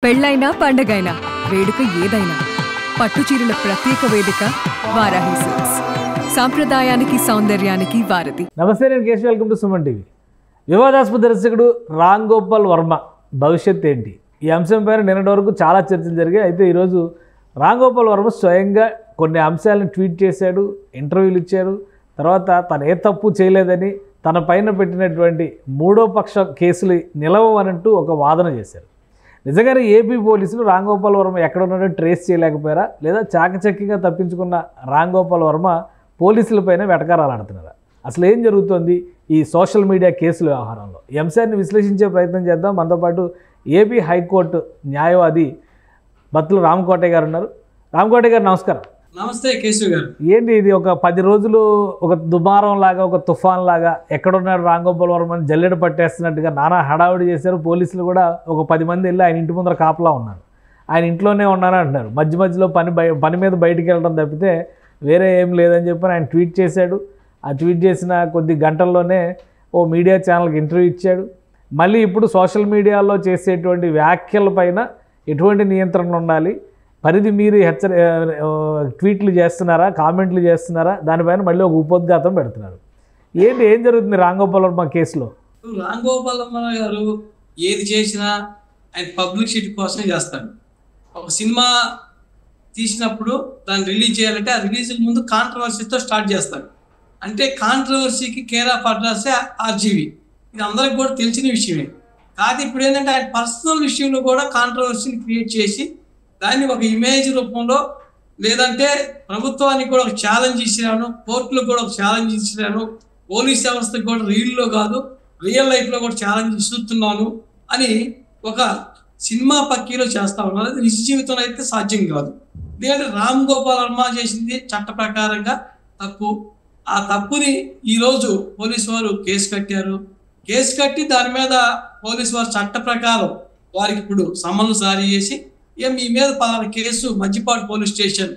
పెళ్ళైనా పండగైనా వేడుక ఏదైనా పట్టుచీరల ప్రత్యేక వేదిక వారాహి సిల్క్స్. సాంప్రదాయానికి సౌందర్యానికి వారధి. నమస్తే, నేను Keshav. Welcome to Suman TV. వివాదాస్పద దర్శకుడు రామ్ గోపాల్ వర్మ భవిష్యత్ ఏంటి? ఈ అంశం పైన నిన్నటి వరకు చాలా చర్చలు జరిగాయి. అయితే ఈరోజు రామ్ గోపాల్ వర్మ స్వయంగా కొన్ని అంశాలను ట్వీట్ చేశాడు, ఇంటర్వ్యూలు ఇచ్చాడు. తర్వాత తను ఏ తప్పు చేయలేదని తన పైన పెట్టినటువంటి మూడో పక్ష కేసులు నిలవనంటూ ఒక వాదన చేశారు. నిజంగానే ఏపీ పోలీసులు రామ్ గోపాల్ వర్మ ఎక్కడ ఉన్నాడో ట్రేస్ చేయలేకపోయారా, లేదా చాకచక్యంగా తప్పించుకున్న రామ్ గోపాల్ వర్మ పోలీసులపైన వెటకారాలాడుతున్నారా? అసలు ఏం జరుగుతోంది ఈ సోషల్ మీడియా కేసుల వ్యవహారంలో? ఈ అంశాన్ని విశ్లేషించే ప్రయత్నం చేద్దాం. మనతో పాటు ఏపీ హైకోర్టు న్యాయవాది బత్తుల రామకోటయ్య గారు ఉన్నారు. రామకోటయ్య గారు నమస్కారం. నమస్తే కేశవ్ గారు. ఏంటి ఇది, ఒక 10 రోజులు ఒక దుమారం లాగా, ఒక తుఫాన్ లాగా ఎక్కడున్నాడు రామ్ గోపాల్ వర్మని జల్లెడ పట్టేస్తున్నట్టుగా నానా హడావుడి చేశారు. పోలీసులు కూడా ఒక 10 మంది వెళ్ళి ఆయన ఇంటి ముందర కాపలా ఉన్నారు. ఆయన ఇంట్లోనే ఉన్నారని అంటున్నారు. మధ్య మధ్యలో పని మీద బయటికి వెళ్ళడం తప్పితే వేరే ఏం లేదని చెప్పి ఆయన ట్వీట్ చేశాడు. ఆ ట్వీట్ చేసిన కొద్ది గంటల్లోనే ఓ మీడియా ఛానల్కి ఇంటర్వ్యూ ఇచ్చాడు. మళ్ళీ ఇప్పుడు సోషల్ మీడియాలో చేసేటువంటి వ్యాఖ్యల పైన ఎటువంటి నియంత్రణ ఉండాలి, పరిధి మీరు ట్వీట్లు చేస్తున్నారా, కామెంట్లు చేస్తున్నారా, దానిపైన మళ్ళీ ఒక ఉపోద్ఘాతం పెడుతున్నారు. ఏం జరుగుతుంది రామ్ గోపాల్ వర్మ కేసులో? రామ్ గోపాల్ వర్మ గారు ఏది చేసినా ఆయన పబ్లిసిటీ కోసమే చేస్తాడు. ఒక సినిమా తీసినప్పుడు దాన్ని రిలీజ్ చేయాలంటే ఆ రిలీజ్ ముందు కాంట్రవర్సీతో స్టార్ట్ చేస్తాడు. అంటే కాంట్రవర్సీకి కేర్ ఆఫ్ అడ్రస్ ఆర్జీవి. ఇది అందరికి కూడా తెలిసిన విషయమే. కాదు ఇప్పుడు ఏంటంటే ఆయన పర్సనల్ విషయంలో కూడా కాంట్రవర్సీని క్రియేట్ చేసి దాన్ని ఒక ఇమేజ్ రూపంలో, లేదంటే ప్రభుత్వానికి కూడా ఒక ఛాలెంజ్ ఇచ్చినాను, కోర్టులకు కూడా ఒక ఛాలెంజ్ ఇచ్చినాను, పోలీస్ వ్యవస్థకు కూడా రీల్లో కాదు రియల్ లైఫ్లో కూడా ఛాలెంజ్ ఇస్తున్నాను అని ఒక సినిమా పక్కీలో చేస్తా ఉన్నారు. అది నిజ జీవితంలో అయితే సాధ్యం కాదు. ఎందుకంటే రామ్ గోపాల్ వర్మ చేసింది చట్ట ప్రకారంగా తప్పు. ఆ తప్పుని ఈరోజు పోలీసు వారు కేసు కట్టారు. కేసు కట్టి దాని మీద పోలీసు వారు చట్ట ప్రకారం వారికి ఇప్పుడు సమన్లు జారీ చేసి మీ మీద 16 కేసు మధ్యపాటు పోలీస్ స్టేషన్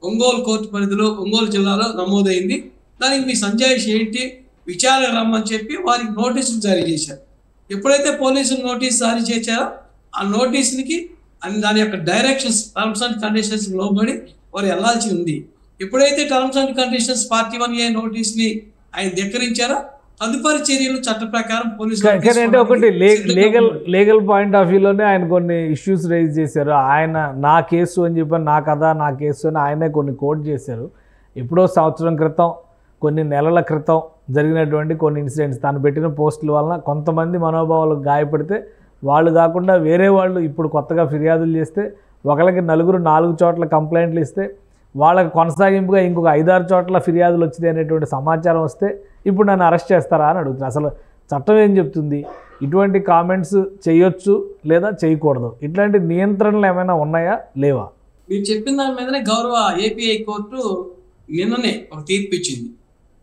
ఒంగోలు కోర్టు పరిధిలో ఒంగోలు జిల్లాలో నమోదైంది. దానికి మీ సంజాయిషి ఏంటి, విచారణ రమ్మని చెప్పి వారికి నోటీసులు జారీ చేశారు. ఎప్పుడైతే పోలీసులు నోటీస్ జారీ చేశారో ఆ నోటీసులకి దాని యొక్క డైరెక్షన్స్, టర్మ్స్ అండ్ కండిషన్స్ లోబడి వారు వెళ్లాల్సి ఉంది. ఎప్పుడైతే terms and conditions part 1A నోటీస్ని ఆయన ధిక్కరించారో తదుపరి చర్యలు చట్ట ప్రకారం పోలీసులు. అంటే ఒకటి లీగల్ పాయింట్ ఆఫ్ వ్యూలోనే ఆయన కొన్ని ఇష్యూస్ రైజ్ చేశారు. ఆయన నా కేసు అని చెప్పి, నా కథ నా కేసు అని ఆయనే కొన్ని కోట్ చేశారు. ఎప్పుడో సంవత్సరం క్రితం, కొన్ని నెలల క్రితం జరిగినటువంటి కొన్ని ఇన్సిడెంట్స్, తను పెట్టిన పోస్టుల వలన కొంతమంది మనోభావాలు గాయపడితే వాళ్ళు కాకుండా వేరే వాళ్ళు ఇప్పుడు కొత్తగా ఫిర్యాదులు చేస్తే ఒకరికి 4 చోట్ల కంప్లైంట్లు ఇస్తే వాళ్ళకి కొనసాగింపుగా ఇంకొక 5-6 చోట్ల ఫిర్యాదులు వచ్చినాయి అనేటువంటి సమాచారం వస్తే ఇప్పుడు నన్ను అరెస్ట్ చేస్తారా అని అడుగుతున్నారు. అసలు చట్టం ఏం చెప్తుంది? ఇటువంటి కామెంట్స్ చేయొచ్చు లేదా చేయకూడదు? ఇట్లాంటి నియంత్రణలు ఏమైనా ఉన్నాయా, లేవా? మీరు చెప్పిన దాని మీదనే గౌరవ ఏపీఐ కోర్టు నిన్ననే ఒక తీర్పు ఇచ్చింది.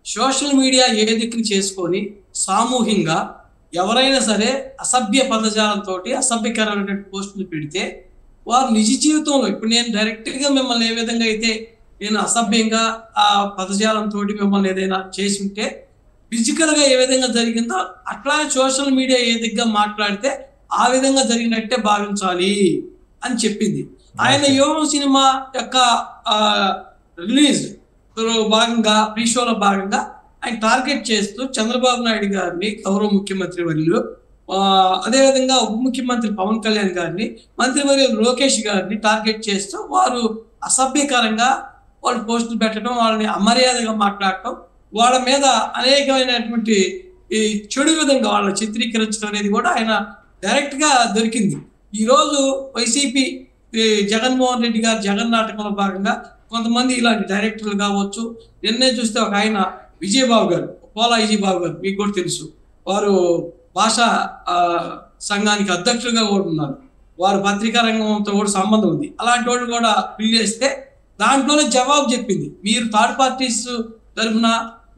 సోషల్ మీడియా ఏ దిక్కుని చేసుకొని సామూహికంగా ఎవరైనా సరే అసభ్య పదజాలంతో అసభ్యకరమైన పోస్టులు పెడితే వారు నిజ జీవితంలో, ఇప్పుడు నేను డైరెక్ట్గా మిమ్మల్ని ఏ విధంగా అయితే నేను అసభ్యంగా ఆ పదజాలంతో మిమ్మల్ని ఏదైనా చేసి ఉంటే ఫిజికల్గా ఏ విధంగా జరిగిందో అట్లానే సోషల్ మీడియా ఏ దిగ్గా మాట్లాడితే ఆ విధంగా జరిగినట్టే భావించాలి అని చెప్పింది. ఆయన యోగం సినిమా యొక్క రిలీజ్ భాగంగా, ప్రీ షోలో భాగంగా ఆయన టార్గెట్ చేస్తూ చంద్రబాబు నాయుడు గారిని, గౌరవ ముఖ్యమంత్రి వర్యులు, అదేవిధంగా ఉప ముఖ్యమంత్రి పవన్ కళ్యాణ్ గారిని, మంత్రివర్యులు లోకేష్ గారిని టార్గెట్ చేస్తూ వారు అసభ్యకరంగా వాళ్ళు పోస్టులు పెట్టడం, వాళ్ళని అమర్యాదగా మాట్లాడటం, వాళ్ళ మీద అనేకమైనటువంటి ఈ చెడు విధంగా వాళ్ళని చిత్రీకరించడం అనేది కూడా ఆయన డైరెక్ట్గా దొరికింది. ఈరోజు వైసీపీ జగన్మోహన్ రెడ్డి గారు జగన్ నాటకంలో భాగంగా కొంతమంది ఇలాంటి డైరెక్టర్లు కావచ్చు. నిన్నే చూస్తే ఒక ఆయన విజయబాబు గారు, పోలా విజయబాబు గారు, మీకు కూడా తెలుసు, వారు భాషా సంఘానికి అధ్యక్షులుగా కూడా ఉన్నారు. వారు పత్రికా రంగంతో కూడా సంబంధం ఉంది. అలాంటి వాళ్ళు కూడా పిలిచేస్తే దాంట్లోనే జవాబు చెప్పింది. మీరు థర్డ్ పార్టీస్ తరఫున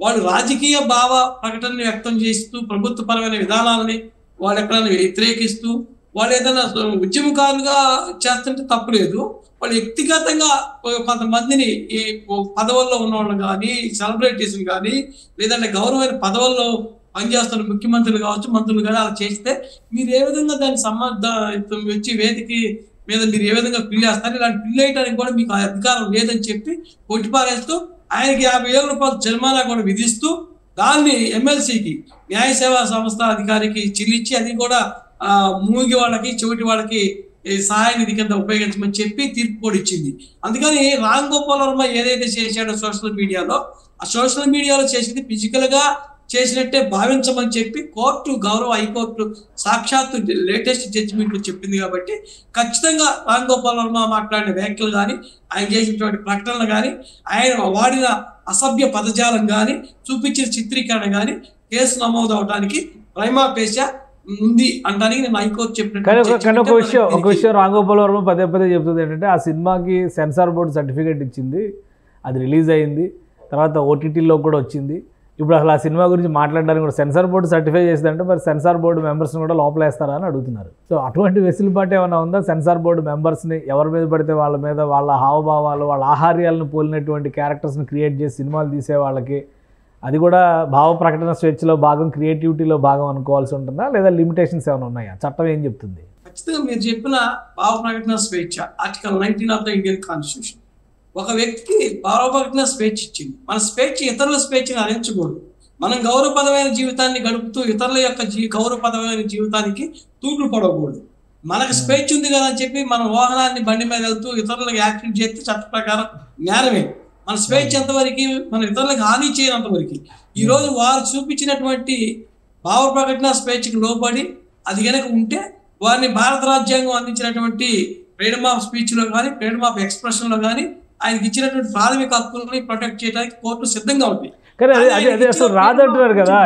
వాళ్ళు రాజకీయ భావ ప్రకటనని వ్యక్తం చేస్తూ ప్రభుత్వపరమైన విధానాలని వాళ్ళు ఎక్కడైనా వ్యతిరేకిస్తూ వాళ్ళు ఏదైనా ఉద్యమకారులుగా చేస్తుంటే తప్పులేదు. వాళ్ళు వ్యక్తిగతంగా కొంతమందిని ఈ పదవుల్లో ఉన్న వాళ్ళు కానీ, సెలబ్రిటీస్ని కానీ, లేదంటే గౌరవమైన పదవుల్లో పనిచేస్తున్న ముఖ్యమంత్రులు కావచ్చు, మంత్రులు కానీ అలా చేస్తే మీరు ఏ విధంగా దాన్ని వచ్చి వేదిక మీద మీరు ఏ విధంగా పిల్లి వేస్తారు? ఇలాంటి పిల్లి వేయడానికి కూడా మీకు అధికారం లేదని చెప్పి కొట్టిపారేస్తూ ఆయనకి 50,000 రూపాయలు జరిమానా కూడా విధిస్తూ దాన్ని ఎమ్మెల్సీకి న్యాయ సేవా సంస్థ అధికారికి చెల్లించి అది కూడా మూగి వాళ్ళకి చెవిటి వాళ్ళకి సహాయ నిధి కింద ఉపయోగించమని చెప్పి తీర్పు కూడా ఇచ్చింది. అందుకని రామ్ గోపాల్ వర్మ ఏదైతే చేశాడో సోషల్ మీడియాలో, ఆ సోషల్ మీడియాలో చేసింది ఫిజికల్ గా చేసినట్టే భావించమని చెప్పి కోర్టు, గౌరవ హైకోర్టు సాక్షాత్తు లేటెస్ట్ జడ్జిమెంట్ చెప్పింది. కాబట్టి ఖచ్చితంగా రామ్ గోపాల్ వర్మ మాట్లాడిన వ్యాఖ్యలు కానీ, ఆయన చేసినటువంటి ప్రకటనలు కానీ, ఆయన వాడిన అసభ్య పదజాలం కానీ, చూపించిన చిత్రీకరణ కానీ కేసు నమోదు అవడానికి ప్రైమా ఫేసియా ఉంది అంటానికి నేను హైకోర్టు చెప్పినట్టు. ఒక విషయం రామ్ గోపాల్ వర్మ పదే చెప్తుంది ఏంటంటే, ఆ సినిమాకి సెన్సార్ బోర్డు సర్టిఫికేట్ ఇచ్చింది, అది రిలీజ్ అయింది, తర్వాత ఓటీటీలో కూడా వచ్చింది. ఇప్పుడు అసలు ఆ సినిమా గురించి మాట్లాడడానికి కూడా సెన్సార్ బోర్డు సర్టిఫై చేసిందంటే మరి సెన్సార్ బోర్డు మెంబర్స్ని కూడా లోపలేస్తారా అని అడుగుతున్నారు. సో అటువంటి వెసులుబాటు ఏమైనా ఉందా? సెన్సార్ బోర్డు మెంబర్స్ని ఎవరి మీద పడితే వాళ్ళ మీద వాళ్ళ హావభావాలు, వాళ్ళ ఆహార్యాలను పోలినటువంటి క్యారెక్టర్స్ని క్రియేట్ చేసి సినిమాలు తీసే వాళ్ళకి అది కూడా భావ ప్రకటన స్వేచ్ఛలో భాగం, క్రియేటివిటీలో భాగం అనుకోవాల్సి ఉంటుందా, లేదా లిమిటేషన్స్ ఏమైనా ఉన్నాయా? చట్టం ఏం చెప్తుంది? ఖచ్చితంగా మీరు చెప్పిన భావ ప్రకటన స్వేచ్ఛ article 19 of the Indian constitution ఒక వ్యక్తికి భావ ప్రకటన స్వేచ్ఛ ఇచ్చింది. మన స్వేచ్ఛ ఇతరుల స్వేచ్ఛను హరించకూడదు. మనం గౌరవపదమైన జీవితాన్ని గడుపుతూ ఇతరుల యొక్క గౌరవపదమైన జీవితానికి తూట్లు పడకూడదు. మనకు స్వేచ్ఛ ఉంది కదా అని చెప్పి మన వాహనాన్ని బండి మీద వెళ్తూ ఇతరులకు యాక్సిడెంట్ చేస్తే చట్ట ప్రకారం నేరమే. మన స్వేచ్ఛ ఎంతవరకు, మన ఇతరులకు హాని చేయనంత వరకు. ఈరోజు వారు చూపించినటువంటి భావ ప్రకటన స్వేచ్ఛకు లోబడి అది కనుక ఉంటే వారిని భారత రాజ్యాంగం అందించినటువంటి ఫ్రీడమ్ ఆఫ్ స్పీచ్లో కానీ, ఫ్రీడమ్ ఆఫ్ ఎక్స్ప్రెషన్లో కానీ ఆయనకి ఇచ్చినటువంటి ప్రాథమిక హక్కుల్ని ప్రొటెక్ట్ చేయడానికి కోర్టు సిద్ధంగా ఉంది. కానీ అదే అసలు రాదంటున్నారు కదా.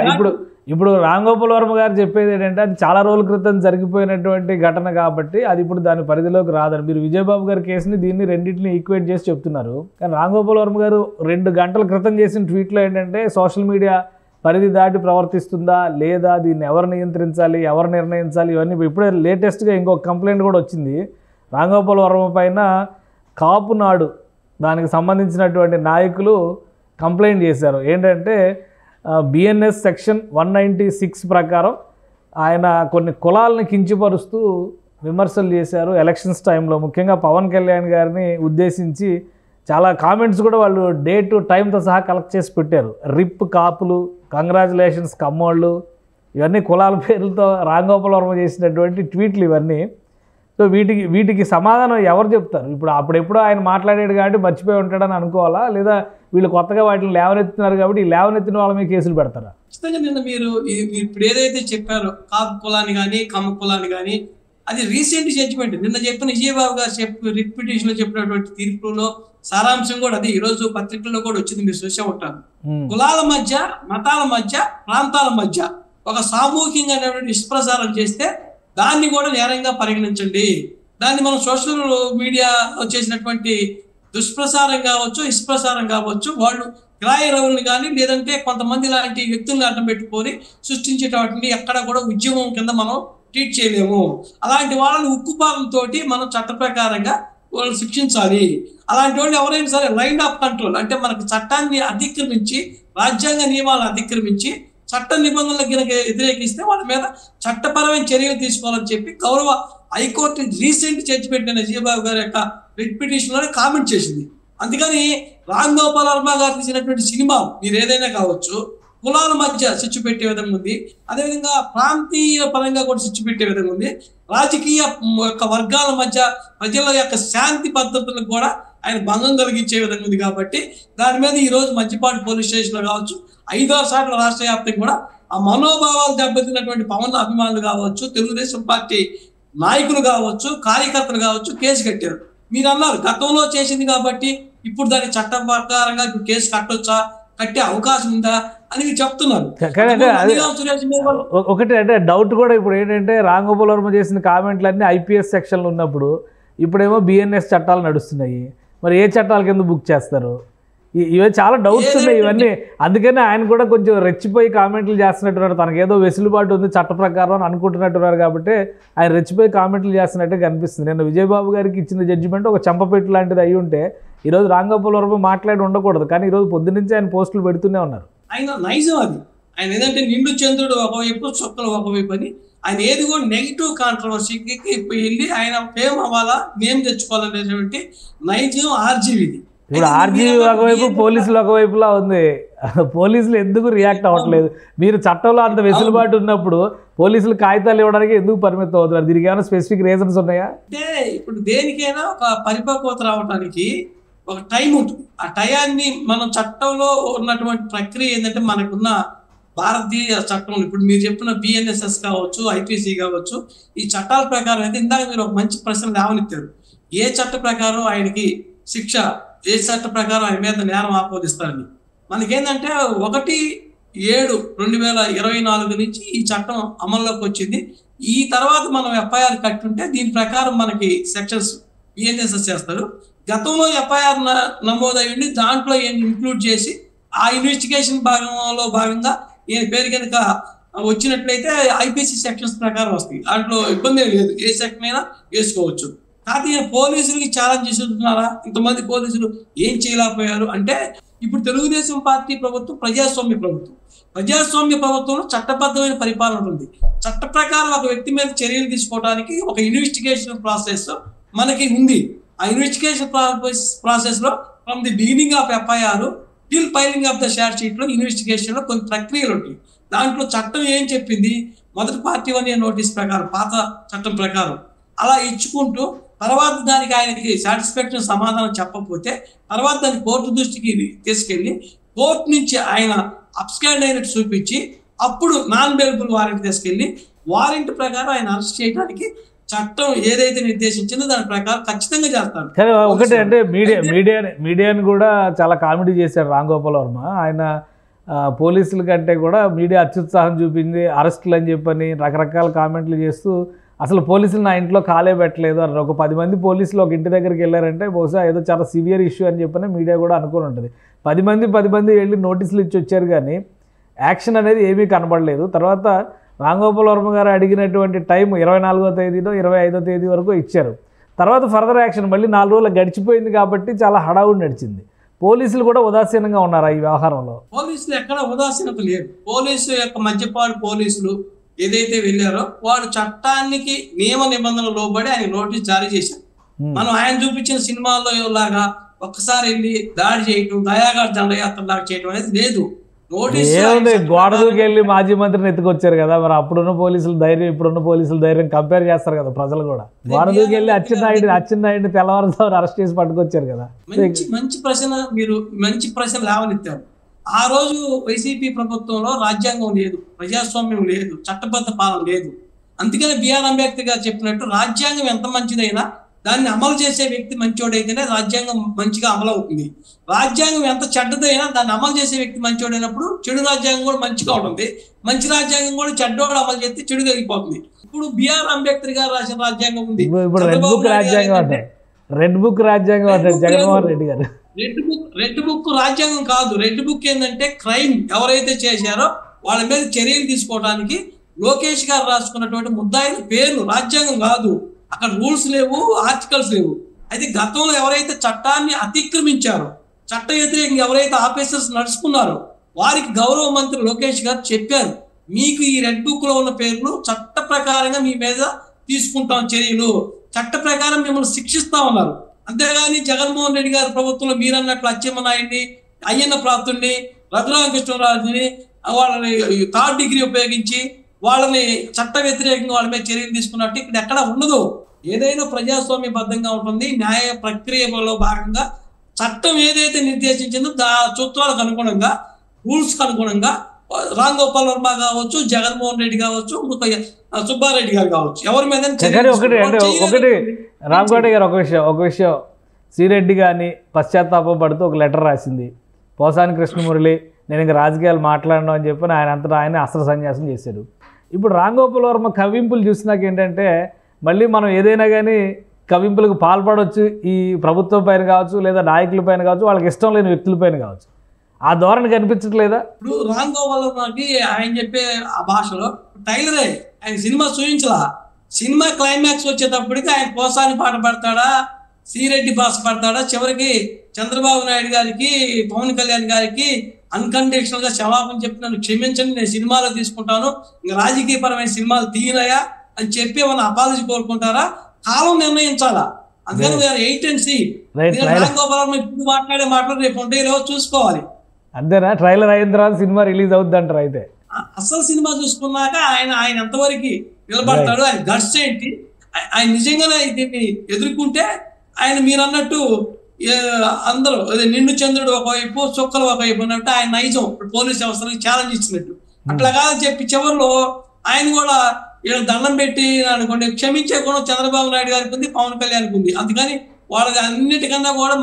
ఇప్పుడు రామ్ గోపాల్ వర్మ గారు చెప్పేది ఏంటంటే, అది చాలా రోజుల క్రితం జరిగిపోయినటువంటి ఘటన కాబట్టి అది ఇప్పుడు దాని పరిధిలోకి రాదని. మీరు విజయబాబు గారి కేసుని దీన్ని రెండింటిని ఈక్వేట్ చేసి చెప్తున్నారు. కానీ రామ్ గోపాల్ వర్మ గారు 2 గంటల క్రితం చేసిన ట్వీట్లో ఏంటంటే, సోషల్ మీడియా పరిధి దాటి ప్రవర్తిస్తుందా లేదా, దీన్ని ఎవరు నియంత్రించాలి, ఎవరు నిర్ణయించాలి, ఇవన్నీ ఇప్పుడే లేటెస్ట్గా ఇంకొక కంప్లైంట్ కూడా వచ్చింది రామ్ గోపాల్ వర్మ పైన. కాపు నాడు దానికి సంబంధించినటువంటి నాయకులు కంప్లైంట్ చేశారు. ఏంటంటే బిఎన్ఎస్ సెక్షన్ 196 ప్రకారం ఆయన కొన్ని కులాలను కించపరుస్తూ విమర్శలు చేశారు ఎలక్షన్స్ టైంలో. ముఖ్యంగా పవన్ కళ్యాణ్ గారిని ఉద్దేశించి చాలా కామెంట్స్ కూడా వాళ్ళు డేట్ టైంతో సహా కలెక్ట్ చేసి పెట్టారు. రిప్ కాపులు, కంగ్రాచులేషన్స్ కమ్మోళ్ళు, ఇవన్నీ కులాల పేర్లతో రామ్ గోపాల్ వర్మ చేసినటువంటి ట్వీట్లు ఇవన్నీ. సో వీటికి సమాధానం ఎవరు చెప్తారు? అప్పుడెప్పుడో ఆయన మాట్లాడాడు కాబట్టి మర్చిపోయి ఉంటాడని అనుకోవాలా, లేదా వీళ్ళు కొత్తగా వాటిని లేవనెత్తున్నారు కాబట్టి ఈ లేవనెత్తిన వాళ్ళ మీద కేసులు పెడతారా? ఖచ్చితంగా నిన్న మీరు ఇప్పుడు ఏదైతే చెప్పారో కాపు కులాన్ని కానీ, కమ్మ కులాన్ని కానీ, అది రీసెంట్ జడ్జిమెంట్. నిన్న చెప్పిన విజయబాబు గారు రిట్ పిటిషన్ లో చెప్పినటువంటి తీర్పులో సారాంశం కూడా అది ఈరోజు పత్రికల్లో కూడా వచ్చింది, మీరు చూసే ఉంటారు. కులాల మధ్య, మతాల మధ్య, ప్రాంతాల మధ్య ఒక సామూహికంగా నిష్ప్రసారం చేస్తే దాన్ని కూడా నేరంగా పరిగణించండి. దాన్ని మనం సోషల్ మీడియా చేసినటువంటి దుష్ప్రసారం కావచ్చు, ఇష్ప్రసారం కావచ్చు, వాళ్ళు కిరాయి రవుల్ని కానీ లేదంటే కొంతమంది లాంటి వ్యక్తులను అడ్డం పెట్టుకొని సృష్టించేటటువంటి ఎక్కడ కూడా ఉద్యమం కింద మనం ట్రీట్ చేయలేము. అలాంటి వాళ్ళని ఉక్కుపాలంతో మనం చట్ట ప్రకారంగా వాళ్ళు శిక్షించాలి. అలాంటి వాళ్ళు ఎవరైనా సరే లైన్ ఆఫ్ కంట్రోల్ అంటే మనకు చట్టాన్ని అతిక్రమించి, రాజ్యాంగ నియమాలను అతిక్రమించి చట్ట నిబంధనలకు వ్యతిరేకిస్తే వాళ్ళ మీద చట్టపరమైన చర్యలు తీసుకోవాలని చెప్పి గౌరవ హైకోర్టు రీసెంట్ జడ్జిమెంట్ అయిన విజయబాబు గారి యొక్క రిట్ పిటిషన్ లోనే కామెంట్ చేసింది. అందుకని రామ్ గోపాల్ వర్మ గారు తీసినటువంటి సినిమా మీరు ఏదైనా కావచ్చు, కులాల మధ్య చిచ్చు పెట్టే విధంగా ఉంది, అదేవిధంగా ప్రాంతీయ పరంగా కూడా చిచ్చు పెట్టే విధంగా ఉంది, రాజకీయ యొక్క వర్గాల మధ్య ప్రజల యొక్క శాంతి పద్ధతులకు కూడా ఆయన భంగం కలిగించే విధంగా ఉంది. కాబట్టి దాని మీద ఈ రోజు మంచిపాటి పోలీస్ స్టేషన్ లో కావచ్చు, 5 సార్లు రాష్ట్ర వ్యాప్తంగా కూడా ఆ మనోభావాలు దెబ్బతిన్నటువంటి పవన్ అభిమానులు కావచ్చు, తెలుగుదేశం పార్టీ నాయకులు కావచ్చు, కార్యకర్తలు కావచ్చు కేసు కట్టారు. మీరు అన్నారు గతంలో చేసింది కాబట్టి ఇప్పుడు దాని చట్ట ప్రకారంగా ఇప్పుడు కేసు కట్టొచ్చా, కట్టే అవకాశం ఉందా అని మీరు చెప్తున్నారు. ఒకటి అంటే డౌట్ కూడా ఇప్పుడు ఏంటంటే, రామ్ గోపాల్ వర్మ చేసిన కామెంట్లన్నీ ఐపీఎస్ సెక్షన్లు ఉన్నప్పుడు ఇప్పుడేమో బిఎన్ఎస్ చట్టాలు నడుస్తున్నాయి. మరి ఏ చట్టాల కింద బుక్ చేస్తారు? ఇవే చాలా డౌట్స్ ఉన్నాయి ఇవన్నీ. అందుకని ఆయన కూడా కొంచెం రెచ్చిపోయి కామెంట్లు చేస్తున్నట్టున్నారు. తనకేదో వెసులుబాటు ఉంది చట్ట ప్రకారం అని అనుకుంటున్నట్టున్నారు కాబట్టి ఆయన రెచ్చిపోయి కామెంట్లు చేస్తున్నట్టే కనిపిస్తుంది. నేను విజయబాబు గారికి ఇచ్చిన జడ్జిమెంట్ ఒక చంపపెట్టు లాంటిది అయ్యి ఉంటే ఈరోజు రామ్ గోపాల్ వర్మ మాట్లాడి ఉండకూడదు. కానీ ఈరోజు పొద్దునుంచి ఆయన పోస్టులు పెడుతూనే ఉన్నారు. ఆయన నైజం అది, ఆయన ఏదంటే నిండు చంద్రుడు ఒకవైపు చుక్కలు ఒకవైపు అని ఆయన ఏది కూడా నెగిటివ్ కాంట్రవర్సీకి వెళ్ళి ఆయన ఫేమ్ అవ్వాలా నేమ్ తెచ్చుకోవాలనేటువంటి నైజం ఆర్జీవిది. ఇప్పుడు ఆర్జీవి ఒకవైపు పోలీసులు ఒకవైపులా ఉంది. పోలీసులు ఎందుకు రియాక్ట్ అవ్వట్లేదు? మీరు చట్టంలో అంత వెసులుబాటు ఉన్నప్పుడు పోలీసులు కాగితాలు ఇవ్వడానికి ఎందుకు పరిమితం అవుతున్నారు? దీనికి ఏమైనా స్పెసిఫిక్ రీజన్స్ ఉన్నాయా? అంటే ఇప్పుడు దేనికైనా ఒక పరిపక్వత రావడానికి ఒక టైం ఉంటుంది. ఆ టయాన్ని మనం చట్టంలో ఉన్నటువంటి ప్రక్రియ ఏంటంటే మనకున్న భారతీయ చట్టం ఇప్పుడు మీరు చెప్పిన బిఎన్ఎస్ఎస్ కావచ్చు, ఐపీసీ కావచ్చు, ఈ చట్టాల ప్రకారం అయితే ఇందాక మీరు ఒక మంచి ప్రశ్న లేవనెత్తారు. ఏ చట్ట ప్రకారం ఆయనకి శిక్ష, ఏ చట్ట ప్రకారం ఆయన మీద నేరం ఆపోదిస్తారని. మనకేంటంటే 1/7/2024 నుంచి ఈ చట్టం అమల్లోకి వచ్చింది. ఈ తర్వాత మనం ఎఫ్ఐఆర్ కట్టుంటే దీని ప్రకారం మనకి సెక్షన్స్ బిఎన్ఎస్ఎస్ చేస్తారు. గతంలో ఎఫ్ఐఆర్ నమోదయ్యండి దాంట్లో ఇంక్లూడ్ చేసి ఆ ఇన్వెస్టిగేషన్ భాగంగా ఈయన పేరు కనుక వచ్చినట్లయితే ఐపీసీ సెక్షన్స్ ప్రకారం వస్తాయి. దాంట్లో ఇబ్బంది లేదు, ఏ సెక్షన్ అయినా వేసుకోవచ్చు. కాదు ఈయన పోలీసులకి ఛాలెంజ్ చేస్తున్నారా? ఇంతమంది పోలీసులు ఏం చేయలేకపోయారు అంటే, ఇప్పుడు తెలుగుదేశం పార్టీ ప్రభుత్వం ప్రజాస్వామ్య ప్రభుత్వం. ప్రజాస్వామ్య ప్రభుత్వంలో చట్టబద్ధమైన పరిపాలన ఉంది. చట్ట ప్రకారం ఒక వ్యక్తి మీద చర్యలు తీసుకోవడానికి ఒక ఇన్వెస్టిగేషన్ ప్రాసెస్ మనకి ఉంది. ఆ ఇన్వెస్టిగేషన్ ప్రాసెస్ లో from the beginning of FIR till filing of the short sheet లో ఇన్వెస్టిగేషన్ లో కొన్ని ప్రక్రియలు ఉంటాయి. దాంట్లో చట్టం ఏం చెప్పింది, మొదటి పార్టీ 1 year నోటీస్ ప్రకారం, పాత చట్టం ప్రకారం అలా ఇచ్చుకుంటూ తర్వాత దానికి ఆయనకి సాటిస్ఫాక్షన్ సమాధానం చెప్పకపోతే తర్వాత దాన్ని కోర్టు దృష్టికి తీసుకెళ్లి కోర్టు నుంచి ఆయన అబ్స్కాండ్ అయినట్టు చూపించి అప్పుడు నాన్ బెయిలబుల్ వారెంట్ తీసుకెళ్లి వారెంట్ ప్రకారం ఆయన అరెస్ట్ చేయడానికి చట్టం ఏదైతే నిర్దేశించిందో దాని ప్రకారం ఖచ్చితంగా చేస్తాడు. కానీ ఒకటి అంటే మీడియాని కూడా చాలా కామెడీ చేశాడు రాంగోపాల్ వర్మ. ఆయన పోలీసుల కంటే కూడా మీడియా అత్యుత్సాహం చూపింది, అరెస్టులు అని చెప్పని రకరకాల కామెంట్లు చేస్తూ అసలు పోలీసులు నా ఇంట్లో కాలే పెట్టలేదు అని. ఒక 10 మంది పోలీసులు ఒక ఇంటి దగ్గరికి వెళ్ళారంటే బహుశా ఏదో చాలా సివియర్ ఇష్యూ అని చెప్పని మీడియా కూడా అనుకుని ఉంటుంది. 10 మంది వెళ్ళి నోటీసులు ఇచ్చి వచ్చారు కానీ యాక్షన్ అనేది ఏమీ కనబడలేదు. తర్వాత రాంగోపాల్ వర్మ గారు అడిగినటువంటి టైం 24వ తేదీలో 25వ తేదీ వరకు ఇచ్చారు. తర్వాత ఫర్దర్ యాక్షన్ మళ్ళీ 4 రోజులు గడిచిపోయింది కాబట్టి చాలా హడావుడి నడిచింది. పోలీసులు కూడా ఉదాసీనంగా ఉన్నారా ఈ వ్యవహారంలో? పోలీసులు ఎక్కడ ఉదాసీనత లేదు. పోలీసు యొక్క మధ్యపాడు పోలీసులు ఏదైతే వెళ్ళారో వాళ్ళు చట్టానికి నియమ నిబంధనలు లోబడి ఆయన నోటీస్ జారీ చేశారు. మనం ఆయన చూపించిన సినిమాల్లో లాగా ఒక్కసారి వెళ్ళి దాడి చేయటం, దయాగారు దండయాత్ర లాగా చేయటం అనేది లేదు. గోడ దూకి వెళ్ళి మాజీ మంత్రిని ఎత్తుకొచ్చారు కదా, మరి అప్పుడున్న పోలీసుల ధైర్యం ఇప్పుడున్న పోలీసుల ధైర్యం కంపేర్ చేస్తారు కదా ప్రజలు కూడా. గోడ దూకి వెళ్ళి అచ్చెన్నాయుడిని తెల్లవారుజామున అరెస్ట్ చేసి పట్టుకొచ్చారు కదా. మీరు మంచి ప్రశ్న లేవనెత్తారు. ఆ రోజు వైసీపీ ప్రభుత్వంలో రాజ్యాంగం లేదు, ప్రజాస్వామ్యం లేదు, చట్టబద్ధ పాలన లేదు. అందుకని బిఆర్ అంబేద్కర్ గారు చెప్పినట్టు రాజ్యాంగం ఎంత మంచిదైనా దాన్ని అమలు చేసే వ్యక్తి మంచోడైతేనే రాజ్యాంగం మంచిగా అమలు అవుతుంది. రాజ్యాంగం ఎంత చెడ్డదైనా దాన్ని అమలు చేసే వ్యక్తి మంచోడైనప్పుడు చెడు రాజ్యాంగం కూడా మంచిగా ఉంటుంది. మంచి రాజ్యాంగం కూడా చెడ్డోడు అమలు చేస్తే చెడు జరిగిపోతుంది. ఇప్పుడు బిఆర్ అంబేద్కర్ గారు రాసిన రాజ్యాంగం ఉంది. రెడ్ బుక్ రాజ్యాంగం జగన్మోహన్ రెడ్డి గారు. రెడ్ బుక్ రాజ్యాంగం కాదు. రెడ్ బుక్ ఏంటంటే క్రైమ్ ఎవరైతే చేశారో వాళ్ళ మీద చర్యలు తీసుకోవడానికి లోకేష్ గారు రాసుకున్నటువంటి ముద్దాయిల పేర్లు, రాజ్యాంగం కాదు. అక్కడ రూల్స్ లేవు, ఆర్టికల్స్ లేవు. అయితే గతంలో ఎవరైతే చట్టాన్ని అతిక్రమించారో, చట్ట వ్యతిరేకంగా ఎవరైతే ఆఫీసర్స్ నడుచుకున్నారో వారికి గౌరవ మంత్రి లోకేష్ గారు చెప్పారు, మీకు ఈ రెడ్ బుక్ లో ఉన్న పేర్లు చట్ట ప్రకారంగా మీ మీద తీసుకుంటాం చర్యలు, చట్ట ప్రకారం మిమ్మల్ని శిక్షిస్తామన్నారు. అంతేగాని జగన్మోహన్ రెడ్డి గారి ప్రభుత్వంలో మీరన్నట్లు అచ్చెన్నాయుడిని, అయ్యన్న ప్రాప్తుడిని, రఘురామకృష్ణరాజుని వాళ్ళని 3rd degree ఉపయోగించి వాళ్ళని చట్ట వ్యతిరేకంగా వాళ్ళ మీద చర్యలు తీసుకున్నట్టు ఇక్కడ ఎక్కడ ఉండదు. ఏదైనా ప్రజాస్వామ్యబద్ధంగా ఉంటుంది. న్యాయ ప్రక్రియలో భాగంగా చట్టం ఏదైతే నిర్దేశించిందో సూత్రాలకు అనుగుణంగా, రూల్స్కి అనుగుణంగా రాంగోపాల్ వర్మ కావచ్చు, జగన్మోహన్ రెడ్డి కావచ్చు, సుబ్బారెడ్డి గారు కావచ్చు, ఎవరి మీద ఒకటి రామగౌడ గారు ఒక విషయం శ్రీరెడ్డి గారిని పశ్చాత్తాపం పడుతూ ఒక లెటర్ రాసింది. పోసాని కృష్ణమురళి నేను ఇంకా రాజకీయాలు మాట్లాడను అని చెప్పి ఆయన అంతటా ఆయన అస్త్ర సన్యాసం చేశాడు. ఇప్పుడు రాంగోపాల్ వర్మ కవింపులు చూసినాక ఏంటంటే మళ్ళీ మనం ఏదైనా కానీ కవింపులకు పాల్పడవచ్చు. ఈ ప్రభుత్వం పైన కావచ్చు, లేదా నాయకుల పైన కావచ్చు, వాళ్ళకి ఇష్టం లేని వ్యక్తుల పైన కావచ్చు. ఆ ధోరణి కనిపించట్లేదా? ఇప్పుడు రాంగోపాల్ వర్మకి ఆయన చెప్పే ఆ భాషలో టైలరే, ఆయన సినిమా చూపించలా. సినిమా క్లైమాక్స్ వచ్చేటప్పటికి ఆయన పోసాని పాట పడతాడా, శ్రీరెడ్డి భాష పడతాడా, చివరికి చంద్రబాబు నాయుడు గారికి, పవన్ కళ్యాణ్ గారికి అన్కండిషనల్ గా క్షమాపణ చెప్పి నన్ను క్షమించండి, నేను సినిమాలో తీసుకుంటాను, ఇంకా రాజకీయపరమైన సినిమాలు తీయనయా అని చెప్పి ఏమన్నా అపాలజీ కోరుకుంటారా? కాలం నిర్ణయించాలా. అందుకని wait and see. Ram Gopal Varma ఇప్పుడు మాట్లాడే మాటలు రేపు ఉంటాయి, రోజు చూసుకోవాలి. అంతేనా? ట్రైలర్ అయిన తర్వాత సినిమా రిలీజ్ అవుద్ది అంటారు. అయితే అసలు సినిమా చూసుకున్నాక ఆయన ఎంతవరకు నిలబడతాడు, ఆయన గట్స్ ఏంటి, ఆయన నిజంగానే దీన్ని ఎదుర్కొంటే ఆయన మీరు అన్నట్టు అందరూ నిండు చంద్రుడు ఒకవైపు చుక్కలు ఒకవైపు అన్నట్టు ఆయన నైజం పోలీస్ వ్యవస్థలకు ఛాలెంజ్ ఇచ్చినట్టు అట్లా కాదని చెప్పి చివరిలో ఆయన కూడా వీళ్ళకి దండం పెట్టి అనుకోండి క్షమించే గుణం చంద్రబాబు నాయుడు గారికి ఉంది, పవన్ కళ్యాణ్కి ఉంది. అందుకని వాళ్ళకి అన్నిటికన్నా కూడా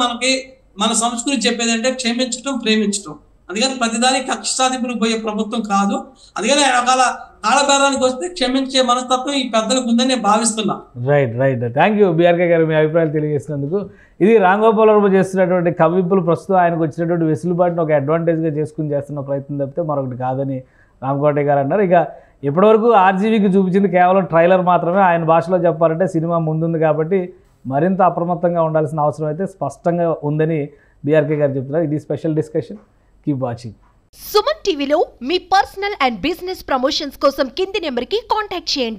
మన సంస్కృతి చెప్పేది అంటే క్షమించటం, ప్రేమించటం. అందుకని ప్రతిదానికి కక్ష సాధింపులకు పోయే ప్రభుత్వం కాదు. అందుకని ఒకవేళ కాళ్ళబేరానికి వస్తే క్షమించే మనస్తత్వం ఈ పెద్దలకు ఉందని నేను భావిస్తున్నా. రైట్. థ్యాంక్ యూ బీఆర్కే గారు, మీ అభిప్రాయాలు తెలియజేసినందుకు. ఇది రామ్ గోపాల్ వర్మ చేస్తున్నటువంటి కవింపులు ప్రస్తుతం ఆయనకు వచ్చినటువంటి వెసులుబాటును ఒక అడ్వాంటేజ్గా చేసుకుని చేస్తున్న ప్రయత్నం తప్పితే మరొకటి కాదని రామకోటయ్య గారు అన్నారు. ఇక ఇప్పటివరకు ఆర్జీవీకి చూపించింది కేవలం ట్రైలర్ మాత్రమే. ఆయన భాషలో చెప్పాలంటే సినిమా ముందుంది కాబట్టి మరింత అప్రమత్తంగా ఉండాల్సిన అవసరం అయితే స్పష్టంగా ఉందని బీఆర్కే గారు చెప్తున్నారు. ఇది special discussion. Keep watching. Suman టీవీలో మీ పర్సనల్ అండ్ బిజినెస్ ప్రమోషన్స్ కోసం కింది నెంబర్కి కాంటాక్ట్ చేయండి.